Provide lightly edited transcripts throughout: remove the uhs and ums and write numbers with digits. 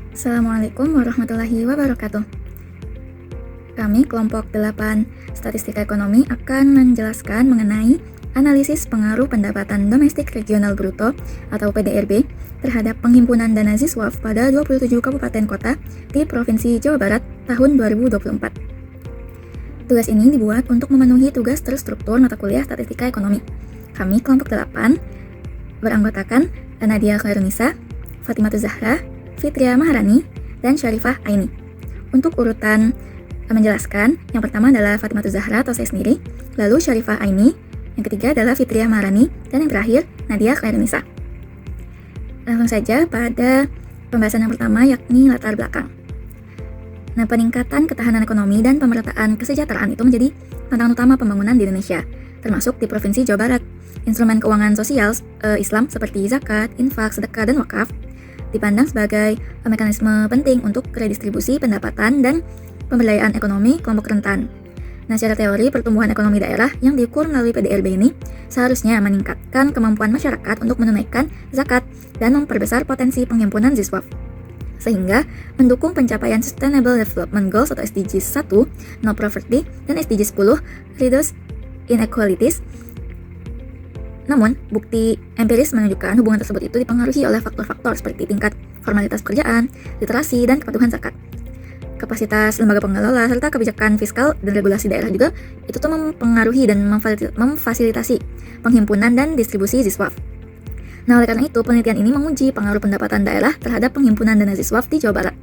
Assalamualaikum warahmatullahi wabarakatuh. Kami kelompok 8 Statistika Ekonomi akan menjelaskan mengenai analisis pengaruh pendapatan domestik regional bruto atau PDRB terhadap penghimpunan dana ZISWAF pada 27 kabupaten kota di Provinsi Jawa Barat tahun 2024. Tugas ini dibuat untuk memenuhi tugas terstruktur mata kuliah Statistika Ekonomi. Kami kelompok 8 beranggotakan Nadia Khairunisa, Fatimah Zahra, Fitria Maharani, dan Syarifah Aini. Untuk urutan menjelaskan, yang pertama adalah Fatimah Zahra atau saya sendiri, lalu Syarifah Aini, yang ketiga adalah Fitria Maharani, dan yang terakhir Nadia Khairunisa. Langsung saja pada pembahasan yang pertama, yakni latar belakang. Nah, peningkatan ketahanan ekonomi dan pemerataan kesejahteraan itu menjadi tantangan utama pembangunan di Indonesia, termasuk di Provinsi Jawa Barat. Instrumen keuangan sosial Islam seperti zakat, infak, sedekah, dan wakaf dipandang sebagai mekanisme penting untuk redistribusi pendapatan dan pemberdayaan ekonomi kelompok rentan. Nah, secara teori, pertumbuhan ekonomi daerah yang diukur melalui PDRB ini seharusnya meningkatkan kemampuan masyarakat untuk menunaikan zakat dan memperbesar potensi penghimpunan ZISWAF, sehingga mendukung pencapaian Sustainable Development Goals atau SDGs 1, No Poverty, dan SDGs 10, Reduce Inequalities. Namun, bukti empiris menunjukkan hubungan tersebut itu dipengaruhi oleh faktor-faktor seperti tingkat formalitas pekerjaan, literasi, dan kepatuhan zakat. Kapasitas lembaga pengelola, serta kebijakan fiskal dan regulasi daerah juga itu tuh mempengaruhi dan memfasilitasi penghimpunan dan distribusi ZISWAF. Nah, oleh karena itu, penelitian ini menguji pengaruh pendapatan daerah terhadap penghimpunan dana ZISWAF di Jawa Barat.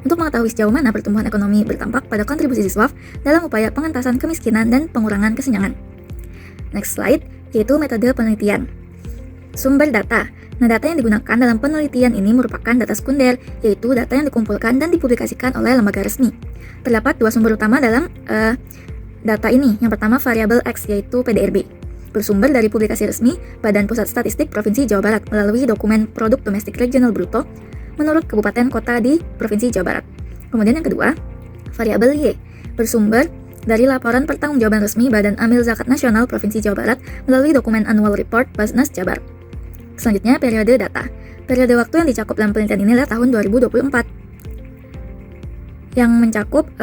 Untuk mengetahui sejauh mana pertumbuhan ekonomi berdampak pada kontribusi ZISWAF dalam upaya pengentasan kemiskinan dan pengurangan kesenjangan. Next slide, yaitu metode penelitian. Sumber data. Nah, data yang digunakan dalam penelitian ini merupakan data sekunder, yaitu data yang dikumpulkan dan dipublikasikan oleh lembaga resmi. Terdapat dua sumber utama dalam data ini. Yang pertama, variabel X, yaitu PDRB. Bersumber dari publikasi resmi Badan Pusat Statistik Provinsi Jawa Barat melalui dokumen Produk Domestik Regional Bruto menurut kabupaten kota di Provinsi Jawa Barat. Kemudian yang kedua, variabel Y. Bersumber dari laporan pertanggungjawaban resmi Badan Amil Zakat Nasional Provinsi Jawa Barat melalui dokumen Annual Report Basnas Jabar. Selanjutnya, periode data. Periode waktu yang dicakup dalam penelitian ini adalah tahun 2024, yang mencakup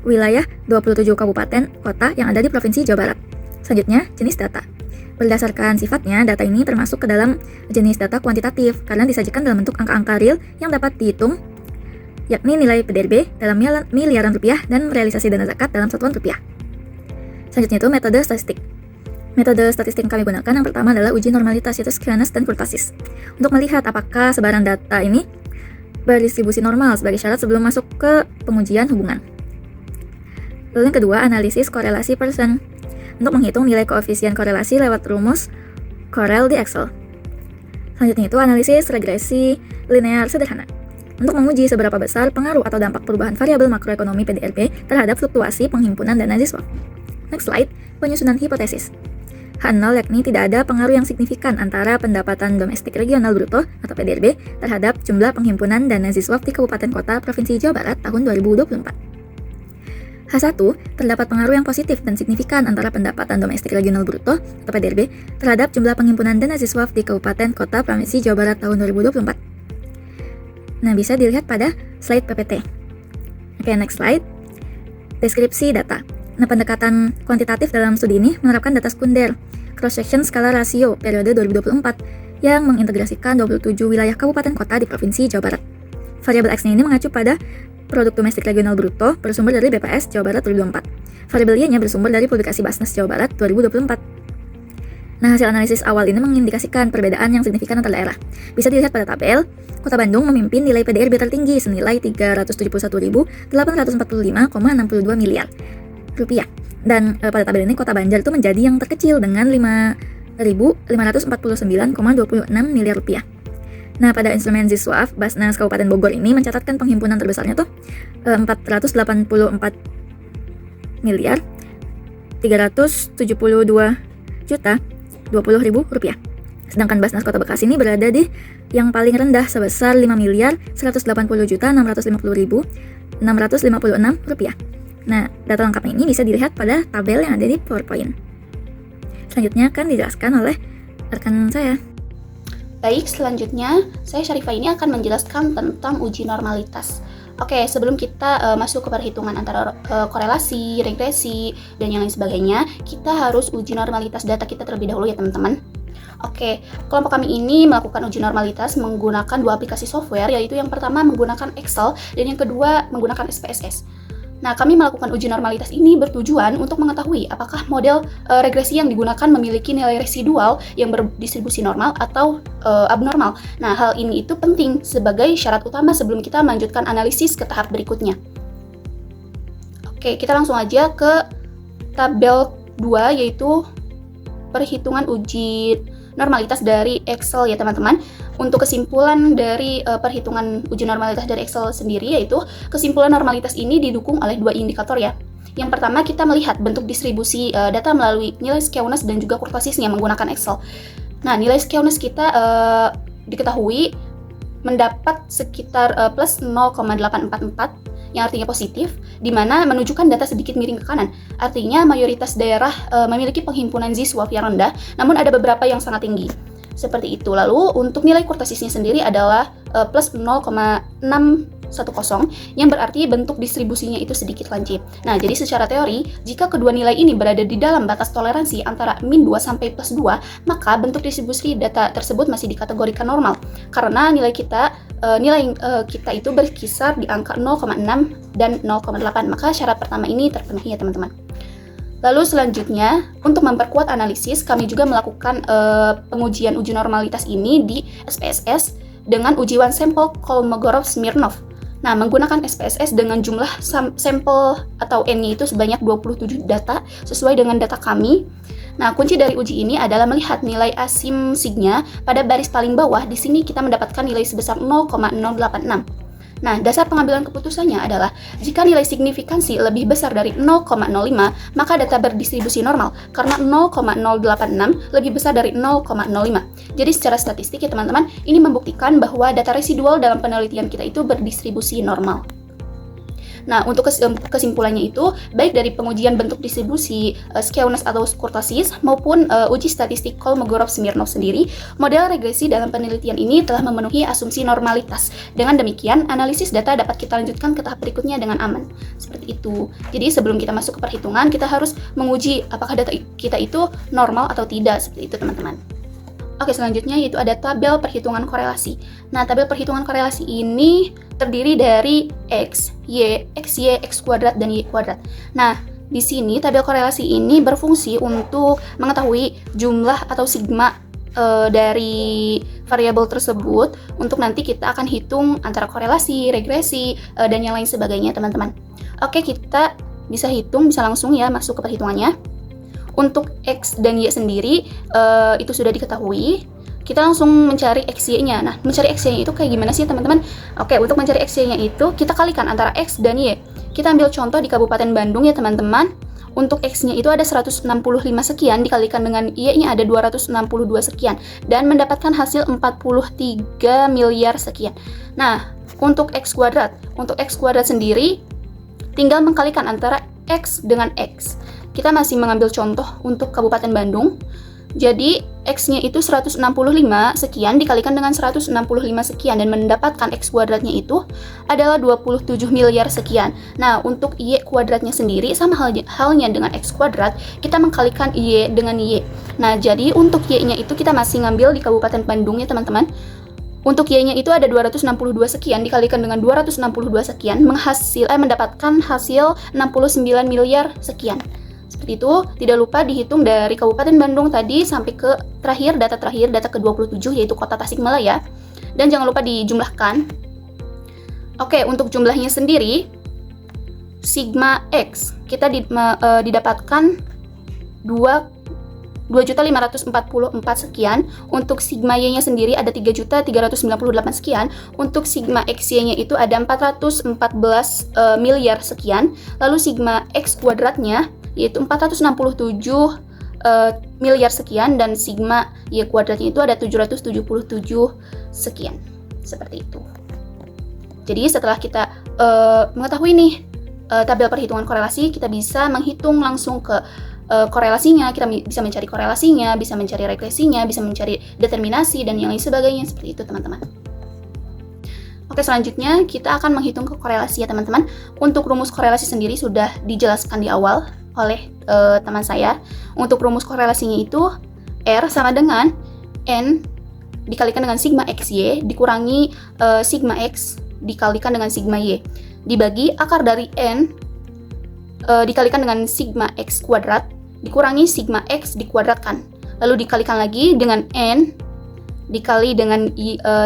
wilayah 27 kabupaten kota yang ada di Provinsi Jawa Barat. Selanjutnya, jenis data. Berdasarkan sifatnya, data ini termasuk ke dalam jenis data kuantitatif karena disajikan dalam bentuk angka-angka real yang dapat dihitung, yakni nilai PDRB dalam miliaran rupiah dan realisasi dana zakat dalam satuan rupiah. Selanjutnya itu metode statistik. Metode statistik yang kami gunakan yang pertama adalah uji normalitas, yaitu skenario dan kurtasis, untuk melihat apakah sebaran data ini berdistribusi normal sebagai syarat sebelum masuk ke pengujian hubungan. Lalu yang kedua, analisis korelasi Pearson, untuk menghitung nilai koefisien korelasi lewat rumus Corel di Excel. Selanjutnya itu analisis regresi linear sederhana, untuk menguji seberapa besar pengaruh atau dampak perubahan variabel makroekonomi PDRB terhadap fluktuasi penghimpunan dana ZISWAF. Next slide, penyusunan hipotesis. H0 yakni tidak ada pengaruh yang signifikan antara pendapatan domestik regional bruto atau PDRB terhadap jumlah penghimpunan dana ZISWAF di kabupaten kota Provinsi Jawa Barat tahun 2024. H1, terdapat pengaruh yang positif dan signifikan antara pendapatan domestik regional bruto atau PDRB terhadap jumlah penghimpunan dana ZISWAF di kabupaten kota Provinsi Jawa Barat tahun 2024. Nah, bisa dilihat pada slide PPT. Oke, next slide. Deskripsi data. Nah, pendekatan kuantitatif dalam studi ini menerapkan data sekunder, cross-section skala rasio periode 2024, yang mengintegrasikan 27 wilayah kabupaten kota di Provinsi Jawa Barat. Variabel X-nya ini mengacu pada produk domestik regional bruto bersumber dari BPS Jawa Barat 2024. Variabel Y-nya bersumber dari publikasi Basnas Jawa Barat 2024. Nah, hasil analisis awal ini mengindikasikan perbedaan yang signifikan antar daerah. Bisa dilihat pada tabel, Kota Bandung memimpin nilai PDRB tertinggi senilai 371.845,62 miliar rupiah. Dan pada tabel ini Kota Banjar itu menjadi yang terkecil dengan 5.549,26 miliar rupiah. Nah, pada instrumen ZISWAF, Basnas Kabupaten Bogor ini mencatatkan penghimpunan terbesarnya tuh 484 miliar 372 juta 20 ribu rupiah. Sedangkan Basnas Kota Bekasi ini berada di yang paling rendah sebesar 5 miliar 180 juta 650 ribu 656 rupiah. Nah, data lengkapnya ini bisa dilihat pada tabel yang ada di PowerPoint. Selanjutnya akan dijelaskan oleh rekan saya. Baik, selanjutnya saya Syarifah ini akan menjelaskan tentang uji normalitas. Oke, sebelum kita masuk ke perhitungan antara korelasi, regresi, dan yang lain sebagainya, kita harus uji normalitas data kita terlebih dahulu ya teman-teman. Oke, kelompok kami ini melakukan uji normalitas menggunakan dua aplikasi software, yaitu yang pertama menggunakan Excel dan yang kedua menggunakan SPSS. Nah, kami melakukan uji normalitas ini bertujuan untuk mengetahui apakah model regresi yang digunakan memiliki nilai residual yang berdistribusi normal atau abnormal. Nah, hal ini itu penting sebagai syarat utama sebelum kita melanjutkan analisis ke tahap berikutnya. Oke, kita langsung aja ke tabel 2, yaitu perhitungan uji normalitas dari Excel ya teman-teman. Untuk kesimpulan dari perhitungan uji normalitas dari Excel sendiri, yaitu kesimpulan normalitas ini didukung oleh dua indikator ya. Yang pertama, kita melihat bentuk distribusi data melalui nilai skewness dan juga kurvasisnya menggunakan Excel. Nah, nilai skewness kita diketahui mendapat sekitar plus 0,844 yang artinya positif, di mana menunjukkan data sedikit miring ke kanan. Artinya mayoritas daerah memiliki penghimpunan Z-swap yang rendah, namun ada beberapa yang sangat tinggi. Seperti itu. Lalu untuk nilai kurvasisnya sendiri adalah plus 0,610, yang berarti bentuk distribusinya itu sedikit lancip. Nah, jadi secara teori, jika kedua nilai ini berada di dalam batas toleransi antara min 2 sampai plus 2, maka bentuk distribusi data tersebut masih dikategorikan normal. Karena nilai kita itu berkisar di angka 0,6 dan 0,8, maka syarat pertama ini terpenuhi ya teman-teman. Lalu selanjutnya, untuk memperkuat analisis, kami juga melakukan pengujian uji normalitas ini di SPSS dengan uji one sample Kolmogorov-Smirnov. Nah, menggunakan SPSS dengan jumlah sampel atau N-nya itu sebanyak 27 data sesuai dengan data kami. Nah, kunci dari uji ini adalah melihat nilai asim signya pada baris paling bawah. Di sini kita mendapatkan nilai sebesar 0,086. Nah, dasar pengambilan keputusannya adalah jika nilai signifikansi lebih besar dari 0,05, maka data berdistribusi normal, karena 0,086 lebih besar dari 0,05. Jadi secara statistik ya teman-teman, ini membuktikan bahwa data residual dalam penelitian kita itu berdistribusi normal. Nah, untuk kesimpulannya itu, baik dari pengujian bentuk distribusi skewness atau kurtosis maupun uji statistik Kolmogorov-Smirnov sendiri, model regresi dalam penelitian ini telah memenuhi asumsi normalitas. Dengan demikian, analisis data dapat kita lanjutkan ke tahap berikutnya dengan aman. Seperti itu. Jadi sebelum kita masuk ke perhitungan, kita harus menguji apakah data kita itu normal atau tidak. Seperti itu teman-teman. Oke, selanjutnya yaitu ada tabel perhitungan korelasi. Nah, tabel perhitungan korelasi ini terdiri dari X, Y, X kuadrat, dan Y kuadrat. Nah, di sini tabel korelasi ini berfungsi untuk mengetahui jumlah atau sigma dari variabel tersebut untuk nanti kita akan hitung antara korelasi, regresi, dan yang lain sebagainya, teman-teman. Oke, kita bisa langsung ya masuk ke perhitungannya. Untuk X dan Y sendiri itu sudah diketahui. Kita langsung mencari XY-nya. Nah, mencari XY-nya itu kayak gimana sih teman-teman? Oke, untuk mencari XY-nya itu kita kalikan antara X dan Y. Kita ambil contoh di Kabupaten Bandung ya teman-teman. Untuk X-nya itu ada 165 sekian dikalikan dengan Y-nya ada 262 sekian dan mendapatkan hasil 43 miliar sekian. Nah, untuk X kuadrat sendiri tinggal mengkalikan antara X dengan X. Kita masih mengambil contoh untuk Kabupaten Bandung. Jadi, X-nya itu 165 sekian dikalikan dengan 165 sekian dan mendapatkan X kuadratnya itu adalah 27 miliar sekian. Nah, untuk Y kuadratnya sendiri sama halnya dengan X kuadrat, kita mengkalikan Y dengan Y. Nah, jadi untuk Y-nya itu kita masih ngambil di Kabupaten Bandung ya teman-teman. Untuk Y-nya itu ada 262 sekian dikalikan dengan 262 sekian mendapatkan hasil 69 miliar sekian. Seperti itu, tidak lupa dihitung dari Kabupaten Bandung tadi sampai ke data ke-27 yaitu Kota Tasikmalaya. Dan jangan lupa dijumlahkan. Oke, untuk jumlahnya sendiri sigma X kita didapatkan 2.544 sekian. Untuk sigma Y-nya sendiri ada 3.398 sekian. Untuk sigma XY-nya itu ada 414 miliar sekian. Lalu sigma X kuadratnya yaitu 467 miliar sekian dan sigma Y kuadratnya itu ada 777 sekian. Seperti itu. Jadi setelah kita mengetahui nih tabel perhitungan korelasi, kita bisa menghitung langsung ke korelasinya, kita bisa mencari korelasinya, bisa mencari regresinya, bisa mencari determinasi, dan yang lain sebagainya, seperti itu teman-teman. Oke, selanjutnya kita akan menghitung korelasi ya teman-teman. Untuk rumus korelasi sendiri sudah dijelaskan di awal oleh teman saya. Untuk rumus korelasinya itu R sama dengan N dikalikan dengan sigma XY dikurangi sigma X dikalikan dengan sigma Y dibagi akar dari N dikalikan dengan sigma X kuadrat dikurangi sigma X dikuadratkan, lalu dikalikan lagi dengan N dikali dengan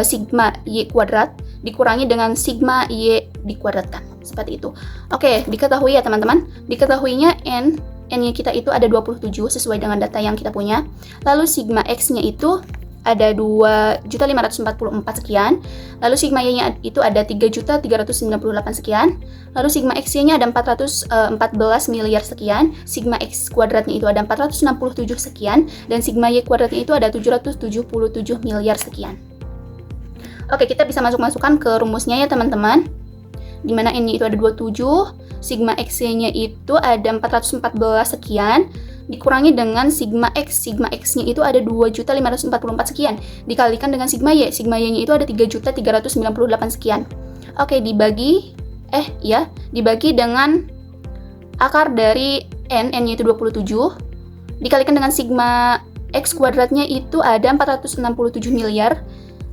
sigma Y kuadrat dikurangi dengan sigma Y dikuadratkan, seperti itu. Oke, diketahui ya teman-teman, diketahuinya N-nya kita itu ada 27 sesuai dengan data yang kita punya, lalu sigma X-nya itu ada 2.544 sekian, lalu sigma Y-nya itu ada 3.398 sekian, lalu sigma X-nya ada 414 miliar sekian, sigma X kuadratnya itu ada 467 sekian, dan sigma Y kuadratnya itu ada 777 miliar sekian. Oke, kita bisa masukkan ke rumusnya ya teman-teman, dimana N-nya itu ada 27, sigma X-nya itu ada 414 sekian, dikurangi dengan sigma X-nya itu ada 2.544 sekian, dikalikan dengan sigma Y-nya itu ada 3.398 sekian. Oke, dibagi dengan akar dari N-nya itu 27, dikalikan dengan sigma X kuadratnya itu ada 467 miliar,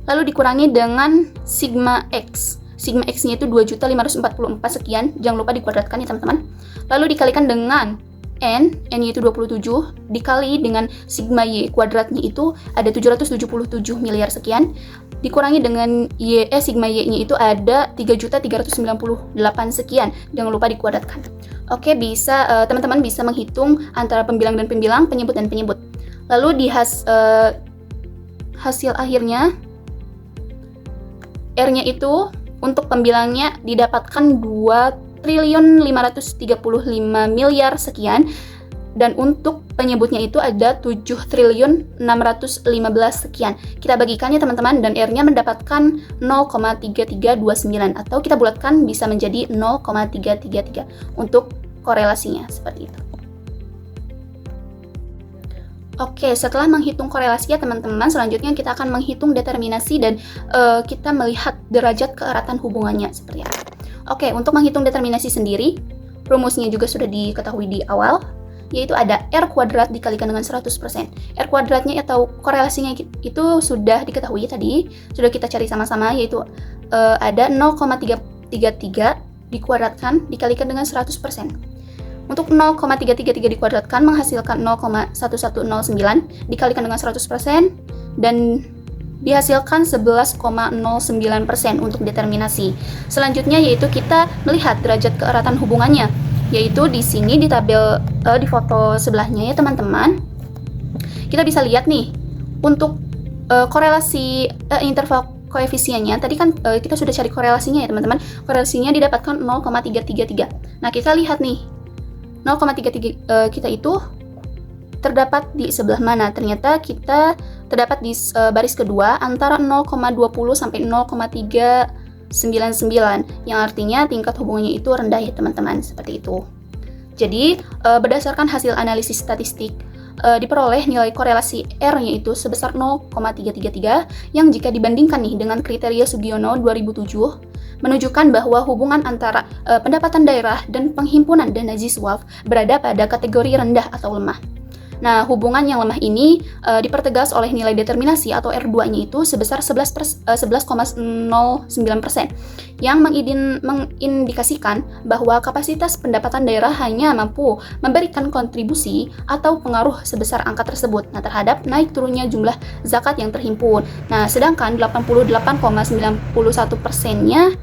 lalu dikurangi dengan sigma X-nya itu 2.544 sekian, jangan lupa dikuadratkan ya teman-teman, lalu dikalikan dengan N-nya itu 27, dikali dengan sigma Y kuadratnya itu ada 777 miliar sekian, dikurangi dengan sigma Y-nya itu ada 3.398 sekian, jangan lupa dikuadratkan. Oke, bisa teman-teman bisa menghitung antara pembilang dan pembilang, penyebut dan penyebut. Lalu di hasil akhirnya R-nya itu untuk pembilangnya didapatkan 2.535 miliar sekian, dan untuk penyebutnya itu ada 7.615 sekian. Kita bagikannya teman-teman, dan R-nya mendapatkan 0,3329 atau kita bulatkan bisa menjadi 0,333 untuk korelasinya, seperti itu. Oke, setelah menghitung korelasi ya teman-teman, selanjutnya kita akan menghitung determinasi dan kita melihat derajat keeratan hubungannya seperti apa. Oke, untuk menghitung determinasi sendiri, rumusnya juga sudah diketahui di awal, yaitu ada R kuadrat dikalikan dengan 100%. R kuadratnya atau korelasinya itu sudah diketahui tadi, sudah kita cari sama-sama, yaitu ada 0,333 dikuadratkan dikalikan dengan 100%. Untuk 0,333 dikuadratkan menghasilkan 0,1109 dikalikan dengan 100% dan dihasilkan 11,09% untuk determinasi. Selanjutnya yaitu kita melihat derajat keeratan hubungannya, yaitu di sini di tabel di foto sebelahnya ya teman-teman. Kita bisa lihat nih untuk korelasi interval koefisiennya. Tadi kan kita sudah cari korelasinya ya teman-teman. Korelasinya didapatkan 0,333. Nah, kita lihat nih 0,33 kita itu terdapat di sebelah mana? Ternyata kita terdapat di baris kedua antara 0,20 sampai 0,399, yang artinya tingkat hubungannya itu rendah ya teman-teman, seperti itu. Jadi berdasarkan hasil analisis statistik diperoleh nilai korelasi R-nya itu sebesar 0,333 yang jika dibandingkan nih dengan kriteria Sugiono 2007 menunjukkan bahwa hubungan antara pendapatan daerah dan penghimpunan dana Ziswaf berada pada kategori rendah atau lemah. Nah, hubungan yang lemah ini dipertegas oleh nilai determinasi atau R2-nya itu sebesar 11,09% yang mengindikasikan bahwa kapasitas pendapatan daerah hanya mampu memberikan kontribusi atau pengaruh sebesar angka tersebut terhadap naik turunnya jumlah zakat yang terhimpun. Nah, sedangkan 88,91%-nya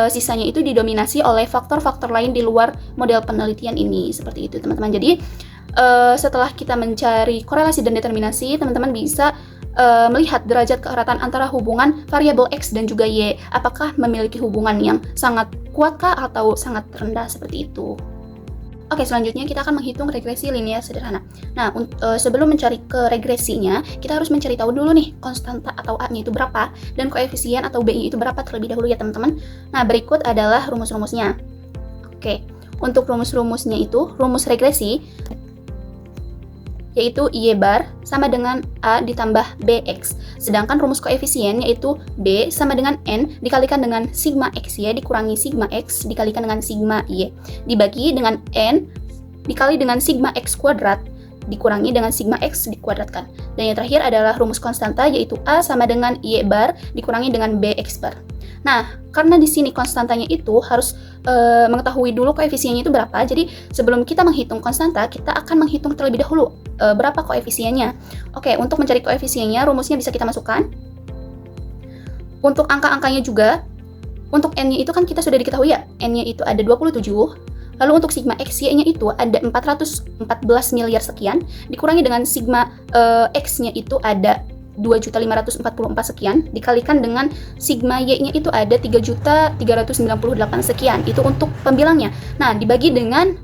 sisanya itu didominasi oleh faktor-faktor lain di luar model penelitian ini, seperti itu teman-teman. Jadi setelah kita mencari korelasi dan determinasi, teman-teman bisa melihat derajat keeratan antara hubungan variabel X dan juga Y, apakah memiliki hubungan yang sangat kuatkah atau sangat rendah, seperti itu. Oke, selanjutnya kita akan menghitung regresi linear sederhana. Nah, sebelum mencari ke regresinya, kita harus mencari tahu dulu nih konstanta atau A-nya itu berapa dan koefisien atau B-nya itu berapa terlebih dahulu ya teman-teman. Nah, berikut adalah rumus-rumusnya. Oke, untuk rumus-rumusnya itu, rumus regresi yaitu Y bar sama dengan A ditambah BX. Sedangkan rumus koefisien yaitu B sama dengan N dikalikan dengan sigma X Y dikurangi sigma X dikalikan dengan sigma Y dibagi dengan N dikali dengan sigma X kuadrat dikurangi dengan sigma X dikuadratkan. Dan yang terakhir adalah rumus konstanta yaitu A sama dengan Y bar dikurangi dengan BX bar. Nah, karena di sini konstantanya itu harus mengetahui dulu koefisiennya itu berapa. Jadi sebelum kita menghitung konstanta, kita akan menghitung terlebih dahulu berapa koefisiennya. Oke, untuk mencari koefisiennya, rumusnya bisa kita masukkan. Untuk angka-angkanya juga, untuk N-nya itu kan kita sudah diketahui ya, N-nya itu ada 27. Lalu untuk sigma X, Y-nya itu ada 414 miliar sekian, dikurangi dengan sigma X-nya itu ada 2.544 sekian, dikalikan dengan sigma Y-nya itu ada 3.398 sekian. Itu untuk pembilangnya. Nah, dibagi dengan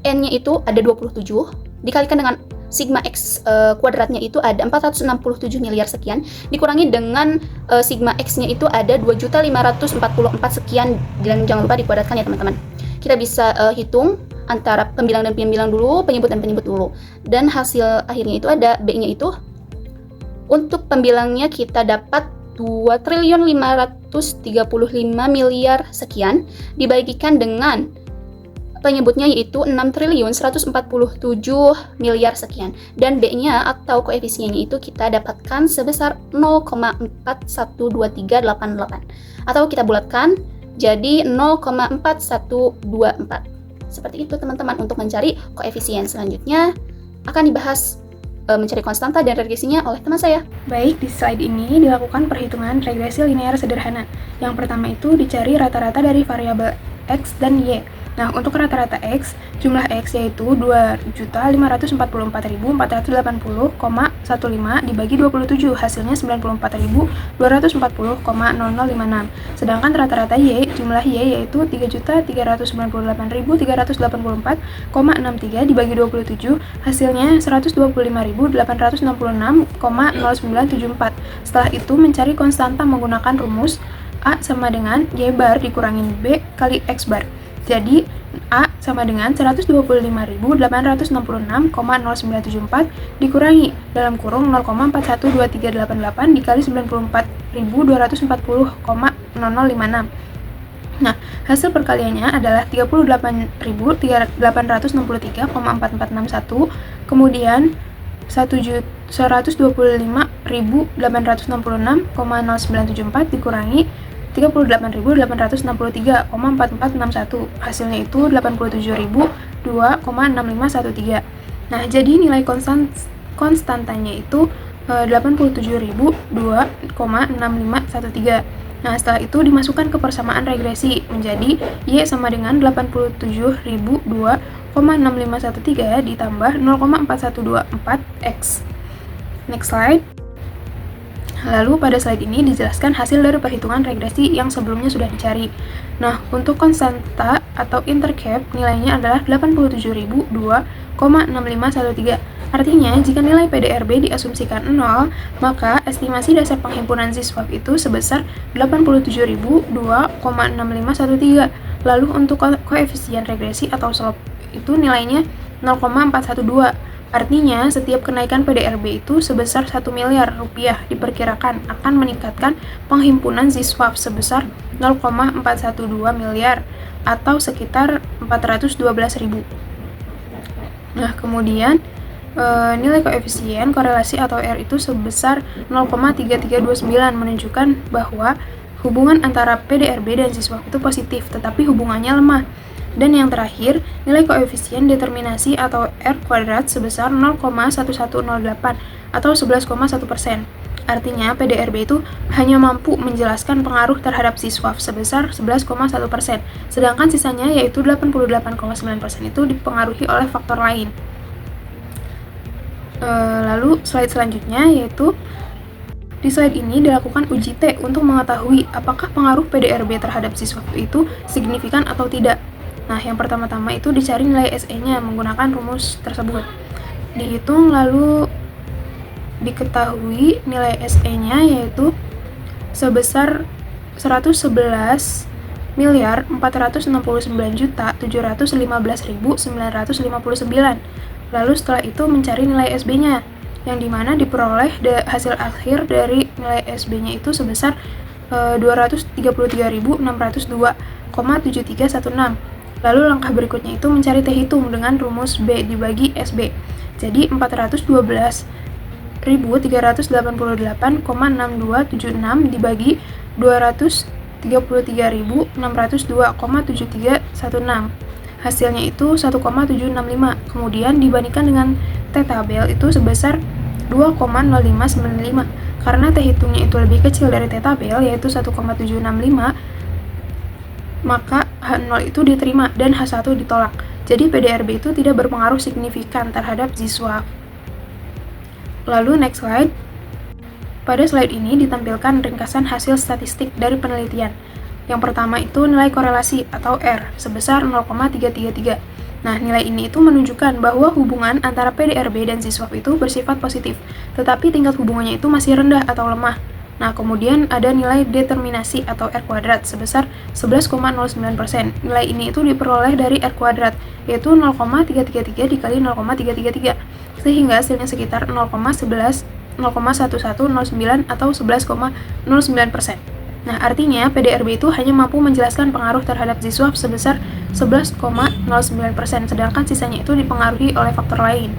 N-nya itu ada 27, dikalikan dengan sigma X kuadratnya itu ada 467 miliar sekian, dikurangi dengan sigma X-nya itu ada 2.544 sekian, dan jangan lupa dikuadratkan ya teman-teman. Kita bisa hitung antara pembilang dan pembilang dulu, penyebut dan penyebut dulu. Dan hasil akhirnya itu ada B-nya itu. Untuk pembilangnya kita dapat 2.535 miliar sekian dibagikan dengan penyebutnya yaitu 6.147 miliar sekian. Dan B-nya atau koefisiennya itu kita dapatkan sebesar 0,412388. Atau kita bulatkan jadi 0,4124. Seperti itu teman-teman untuk mencari koefisien. Selanjutnya akan dibahas mencari konstanta dan regresinya oleh teman saya. Baik, di slide ini dilakukan perhitungan regresi linear sederhana. Yang pertama itu dicari rata-rata dari variabel X dan Y. Nah, untuk rata-rata X, jumlah X yaitu 2.544.480,15 dibagi 27, hasilnya 94.240,0056. Sedangkan rata-rata Y, jumlah Y yaitu 3.398.384,63 dibagi 27, hasilnya 125.866,0974. Setelah itu mencari konstanta menggunakan rumus A sama dengan Y bar dikurangin B kali X bar. Jadi, A sama dengan 125.866,0974 dikurangi dalam kurung 0,412388 dikali 94.240,0056. Nah, hasil perkaliannya adalah 38.863,4461, kemudian 125.866,0974 dikurangi 38.863,4461, hasilnya itu 87.002,6513. Nah, jadi nilai konstantanya itu 87.002,6513. Nah, setelah itu dimasukkan ke persamaan regresi menjadi Y sama dengan 87.002,6513 ditambah 0,4124X. Next slide. Lalu pada slide ini dijelaskan hasil dari perhitungan regresi yang sebelumnya sudah dicari. Nah, untuk konstanta atau intercap nilainya adalah 87.002,6513. Artinya, jika nilai PDRB diasumsikan 0, maka estimasi dasar penghimpunan Z-swap itu sebesar 87.002,6513. Lalu untuk koefisien regresi atau slope itu nilainya 0,412. Artinya, setiap kenaikan PDRB itu sebesar 1 miliar rupiah diperkirakan akan meningkatkan penghimpunan Z-swap sebesar 0,412 miliar atau sekitar 412.000. Nah, kemudian nilai koefisien korelasi atau R itu sebesar 0,3329 menunjukkan bahwa hubungan antara PDRB dan Z-swap itu positif, tetapi hubungannya lemah. Dan yang terakhir, nilai koefisien determinasi atau R kuadrat sebesar 0,1108 atau 11,1%. Artinya, PDRB itu hanya mampu menjelaskan pengaruh terhadap Z-swap sebesar 11,1%, sedangkan sisanya yaitu 88,9% itu dipengaruhi oleh faktor lain. Lalu, slide selanjutnya yaitu di slide ini dilakukan uji T untuk mengetahui apakah pengaruh PDRB terhadap Z-swap itu signifikan atau tidak. Nah, yang pertama-tama itu dicari nilai SE-nya menggunakan rumus tersebut. Dihitung lalu diketahui nilai SE-nya yaitu sebesar 111.469.715.959. Lalu setelah itu mencari nilai SB-nya, yang dimana diperoleh hasil akhir dari nilai SB-nya itu sebesar 233.602,7316. Lalu langkah berikutnya itu mencari T hitung dengan rumus B dibagi SB. Jadi 412.388,6276 dibagi 233.602,7316. Hasilnya itu 1,765. Kemudian dibandingkan dengan T tabel itu sebesar 2,0595. Karena T hitungnya itu lebih kecil dari T tabel, yaitu 1,765, maka H0 itu diterima dan H1 ditolak. Jadi PDRB itu tidak berpengaruh signifikan terhadap Z-swap. Lalu next slide. Pada slide ini ditampilkan ringkasan hasil statistik dari penelitian. Yang pertama itu nilai korelasi atau R sebesar 0,333. Nah, nilai ini itu menunjukkan bahwa hubungan antara PDRB dan Z-swap itu bersifat positif, tetapi tingkat hubungannya itu masih rendah atau lemah. Nah, kemudian ada nilai determinasi atau R kuadrat sebesar 11,09%. Nilai ini itu diperoleh dari R kuadrat, yaitu 0,333 dikali 0,333, sehingga hasilnya sekitar 0,1109 atau 11,09%. Nah, artinya PDRB itu hanya mampu menjelaskan pengaruh terhadap Z-swap sebesar 11,09%, sedangkan sisanya itu dipengaruhi oleh faktor lain.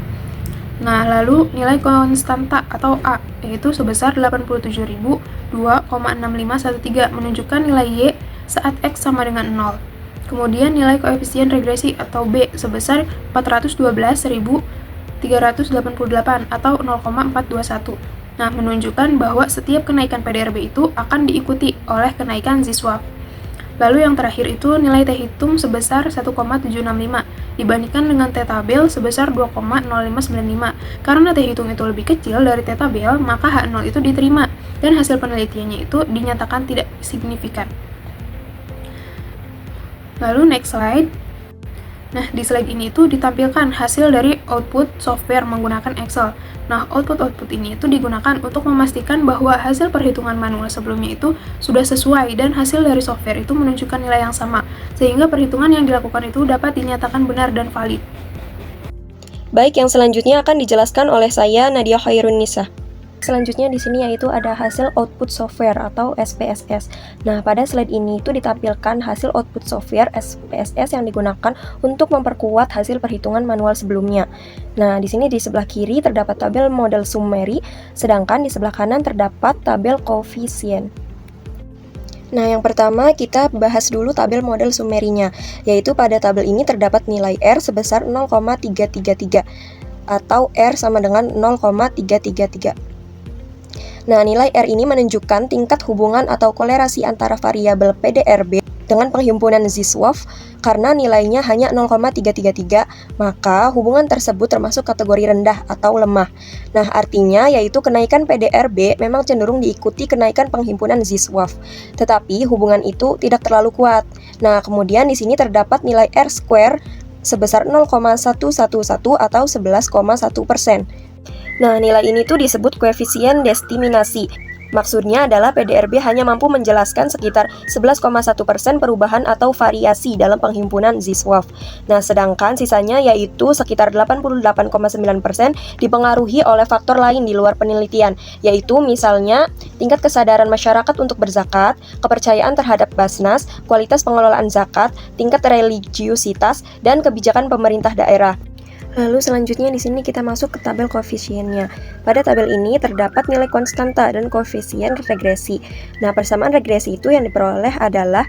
Nah, lalu nilai konstanta atau A, yaitu sebesar 87.002,6513, menunjukkan nilai Y saat X sama dengan 0. Kemudian nilai koefisien regresi atau B sebesar 412.388 atau 0,421. Nah, menunjukkan bahwa setiap kenaikan PDRB itu akan diikuti oleh kenaikan Z-swap. Lalu yang terakhir itu nilai T hitung sebesar 1,765 dibandingkan dengan T tabel sebesar 2,0595. Karena T hitung itu lebih kecil dari T tabel, maka H0 itu diterima dan hasil penelitiannya itu dinyatakan tidak signifikan. Lalu next slide. Nah, di slide ini itu ditampilkan hasil dari output software menggunakan Excel. Nah, output ini itu digunakan untuk memastikan bahwa hasil perhitungan manual sebelumnya itu sudah sesuai dan hasil dari software itu menunjukkan nilai yang sama, sehingga perhitungan yang dilakukan itu dapat dinyatakan benar dan valid. Baik, yang selanjutnya akan dijelaskan oleh saya, Nadia Khairunisa. Selanjutnya di sini yaitu ada hasil output software atau SPSS. Nah, pada slide ini itu ditampilkan hasil output software SPSS yang digunakan untuk memperkuat hasil perhitungan manual sebelumnya. Nah, di sini di sebelah kiri terdapat tabel model summary, sedangkan di sebelah kanan terdapat tabel koefisien. Nah, yang pertama kita bahas dulu tabel model summary-nya, yaitu pada tabel ini terdapat nilai R sebesar 0,333 atau R sama dengan 0,333. Nah, nilai R ini menunjukkan tingkat hubungan atau kolerasi antara variabel PDRB dengan penghimpunan Z-swap. Karena nilainya hanya 0,333, maka hubungan tersebut termasuk kategori rendah atau lemah. Nah, artinya yaitu kenaikan PDRB memang cenderung diikuti kenaikan penghimpunan Z-swap, tetapi hubungan itu tidak terlalu kuat. Nah, kemudian di sini terdapat nilai R square sebesar 0,111 atau 11,1%. Nah, nilai ini tuh disebut koefisien diskriminasi. Maksudnya adalah PDRB hanya mampu menjelaskan sekitar 11,1% perubahan atau variasi dalam penghimpunan Z-swap. Nah, sedangkan sisanya yaitu sekitar 88,9% dipengaruhi oleh faktor lain di luar penelitian, yaitu misalnya tingkat kesadaran masyarakat untuk berzakat, kepercayaan terhadap Basnas, kualitas pengelolaan zakat, tingkat religiusitas, dan kebijakan pemerintah daerah. Lalu selanjutnya di sini kita masuk ke tabel koefisiennya. Pada tabel ini terdapat nilai konstanta dan koefisien regresi. Nah, persamaan regresi itu yang diperoleh adalah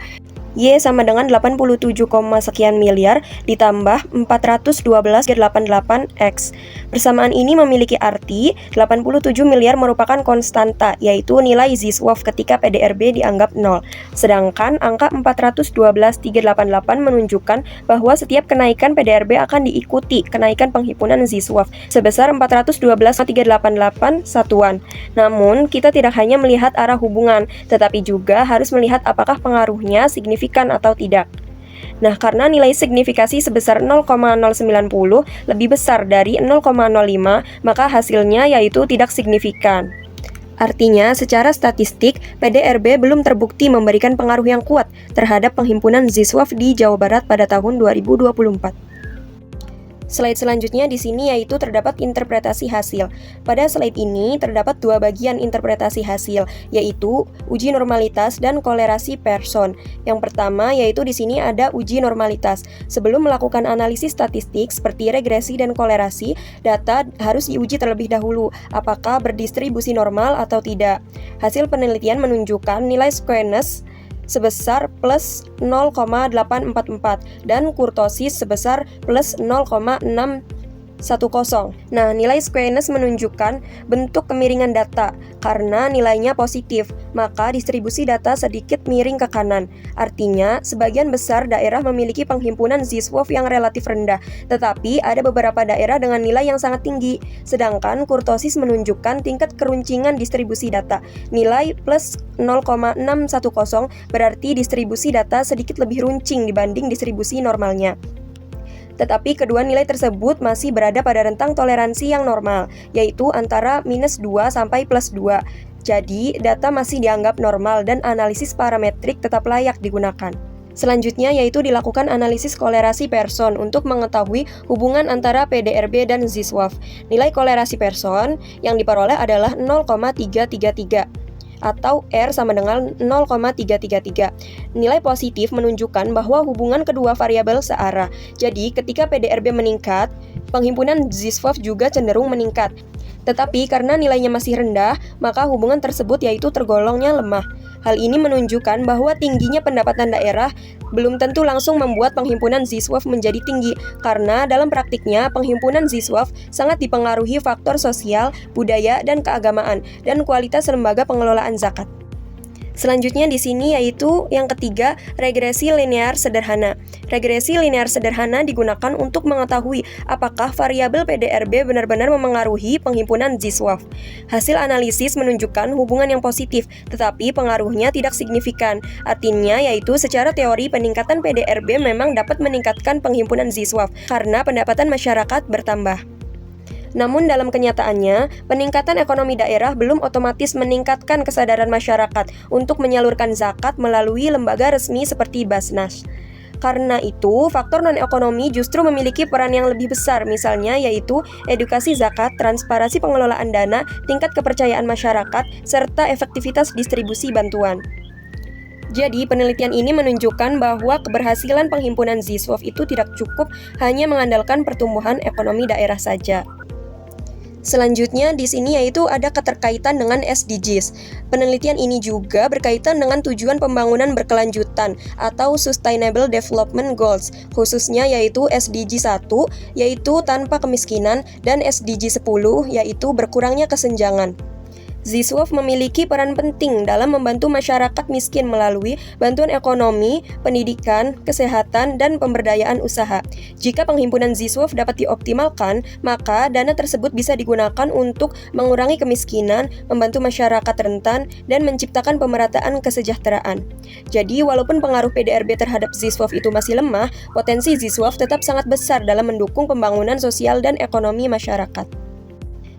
Y sama dengan 87, sekian miliar ditambah 412,88X. Persamaan ini memiliki arti 87 miliar merupakan konstanta, yaitu nilai Z-swap ketika PDRB dianggap 0. Sedangkan angka 412,388 menunjukkan bahwa setiap kenaikan PDRB akan diikuti kenaikan penghimpunan Z-swap sebesar 412,388 satuan. Namun, kita tidak hanya melihat arah hubungan, tetapi juga harus melihat apakah pengaruhnya signifikan atau tidak. Nah, karena nilai signifikasi sebesar 0,090 lebih besar dari 0,05, maka hasilnya yaitu tidak signifikan. Artinya, secara statistik, PDRB belum terbukti memberikan pengaruh yang kuat terhadap penghimpunan Z-swap di Jawa Barat pada tahun 2024. Slide selanjutnya di sini yaitu terdapat interpretasi hasil. Pada slide ini terdapat dua bagian interpretasi hasil, yaitu uji normalitas dan kolerasi Pearson. Yang pertama yaitu di sini ada uji normalitas. Sebelum melakukan analisis statistik seperti regresi dan kolerasi, data harus diuji terlebih dahulu apakah berdistribusi normal atau tidak. Hasil penelitian menunjukkan nilai squeness sebesar plus 0,844 dan kurtosis sebesar plus 0,610. Nah, nilai squeness menunjukkan bentuk kemiringan data. Karena nilainya positif, maka distribusi data sedikit miring ke kanan. Artinya, sebagian besar daerah memiliki penghimpunan Z-SWOF yang relatif rendah, tetapi ada beberapa daerah dengan nilai yang sangat tinggi. Sedangkan kurtosis menunjukkan tingkat keruncingan distribusi data. Nilai plus 0,610 berarti distribusi data sedikit lebih runcing dibanding distribusi normalnya. Tetapi kedua nilai tersebut masih berada pada rentang toleransi yang normal, yaitu antara minus 2 sampai plus 2. Jadi, data masih dianggap normal dan analisis parametrik tetap layak digunakan. Selanjutnya yaitu dilakukan analisis kolerasi Pearson untuk mengetahui hubungan antara PDRB dan Z-SWOF. Nilai kolerasi Pearson yang diperoleh adalah 0,333. Atau R sama dengan 0,333. Nilai positif menunjukkan bahwa hubungan kedua variabel searah. Jadi, ketika PDRB meningkat, penghimpunan Z-SWOF juga cenderung meningkat. Tetapi karena nilainya masih rendah, maka hubungan tersebut yaitu tergolongnya lemah. Hal ini menunjukkan bahwa tingginya pendapatan daerah belum tentu langsung membuat penghimpunan Z-SWOF menjadi tinggi, karena dalam praktiknya penghimpunan Z-SWOF sangat dipengaruhi faktor sosial, budaya, dan keagamaan, dan kualitas lembaga pengelolaan zakat. Selanjutnya di sini yaitu yang ketiga, regresi linear sederhana. Regresi linear sederhana digunakan untuk mengetahui apakah variabel PDRB benar-benar memengaruhi penghimpunan Z-SWOF. Hasil analisis menunjukkan hubungan yang positif, tetapi pengaruhnya tidak signifikan. Artinya yaitu secara teori peningkatan PDRB memang dapat meningkatkan penghimpunan Z-SWOF karena pendapatan masyarakat bertambah. Namun dalam kenyataannya, peningkatan ekonomi daerah belum otomatis meningkatkan kesadaran masyarakat untuk menyalurkan zakat melalui lembaga resmi seperti Basnas. Karena itu, faktor non-ekonomi justru memiliki peran yang lebih besar, misalnya yaitu edukasi zakat, transparansi pengelolaan dana, tingkat kepercayaan masyarakat, serta efektivitas distribusi bantuan. Jadi, penelitian ini menunjukkan bahwa keberhasilan penghimpunan Z-SWOF itu tidak cukup hanya mengandalkan pertumbuhan ekonomi daerah saja. Selanjutnya di sini yaitu ada keterkaitan dengan SDGs. Penelitian ini juga berkaitan dengan tujuan pembangunan berkelanjutan atau Sustainable Development Goals, khususnya yaitu SDG 1 yaitu tanpa kemiskinan dan SDG 10 yaitu berkurangnya kesenjangan. Z-SWOF memiliki peran penting dalam membantu masyarakat miskin melalui bantuan ekonomi, pendidikan, kesehatan, dan pemberdayaan usaha. Jika penghimpunan Z-SWOF dapat dioptimalkan, maka dana tersebut bisa digunakan untuk mengurangi kemiskinan, membantu masyarakat rentan, dan menciptakan pemerataan kesejahteraan. Jadi, walaupun pengaruh PDRB terhadap Z-SWOF itu masih lemah, potensi Z-SWOF tetap sangat besar dalam mendukung pembangunan sosial dan ekonomi masyarakat.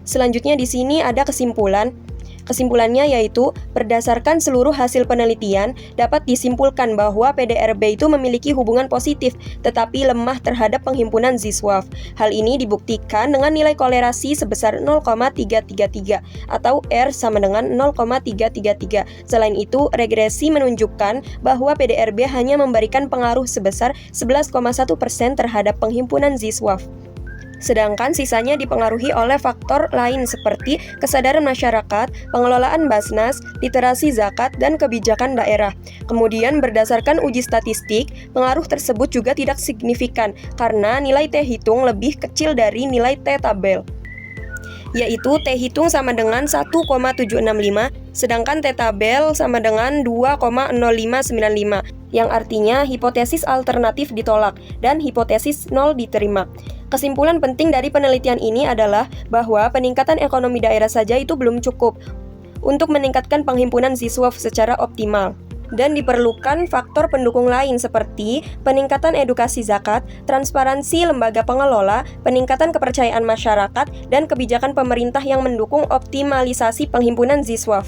Selanjutnya di sini ada kesimpulan. Kesimpulannya yaitu, berdasarkan seluruh hasil penelitian, dapat disimpulkan bahwa PDRB itu memiliki hubungan positif, tetapi lemah terhadap penghimpunan Z-SWOF. Hal ini dibuktikan dengan nilai kolerasi sebesar 0,333, atau R sama dengan 0,333. Selain itu, regresi menunjukkan bahwa PDRB hanya memberikan pengaruh sebesar 11,1% terhadap penghimpunan Z-SWOF. Sedangkan sisanya dipengaruhi oleh faktor lain seperti kesadaran masyarakat, pengelolaan Basnas, literasi zakat, dan kebijakan daerah. Kemudian berdasarkan uji statistik, pengaruh tersebut juga tidak signifikan karena nilai T hitung lebih kecil dari nilai T tabel, yaitu T hitung sama dengan 1,765, sedangkan T tabel sama dengan 2,0595, yang artinya hipotesis alternatif ditolak dan hipotesis nol diterima. Kesimpulan penting dari penelitian ini adalah bahwa peningkatan ekonomi daerah saja itu belum cukup untuk meningkatkan penghimpunan Z-SWOF secara optimal. Dan diperlukan faktor pendukung lain seperti peningkatan edukasi zakat, transparansi lembaga pengelola, peningkatan kepercayaan masyarakat, dan kebijakan pemerintah yang mendukung optimalisasi penghimpunan Z-SWOF.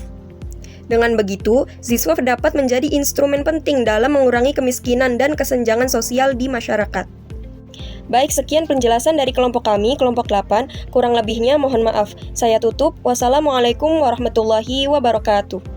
Dengan begitu, Z-SWOF dapat menjadi instrumen penting dalam mengurangi kemiskinan dan kesenjangan sosial di masyarakat. Baik, sekian penjelasan dari kelompok kami, kelompok 8. Kurang lebihnya mohon maaf. Saya tutup. Wassalamualaikum warahmatullahi wabarakatuh.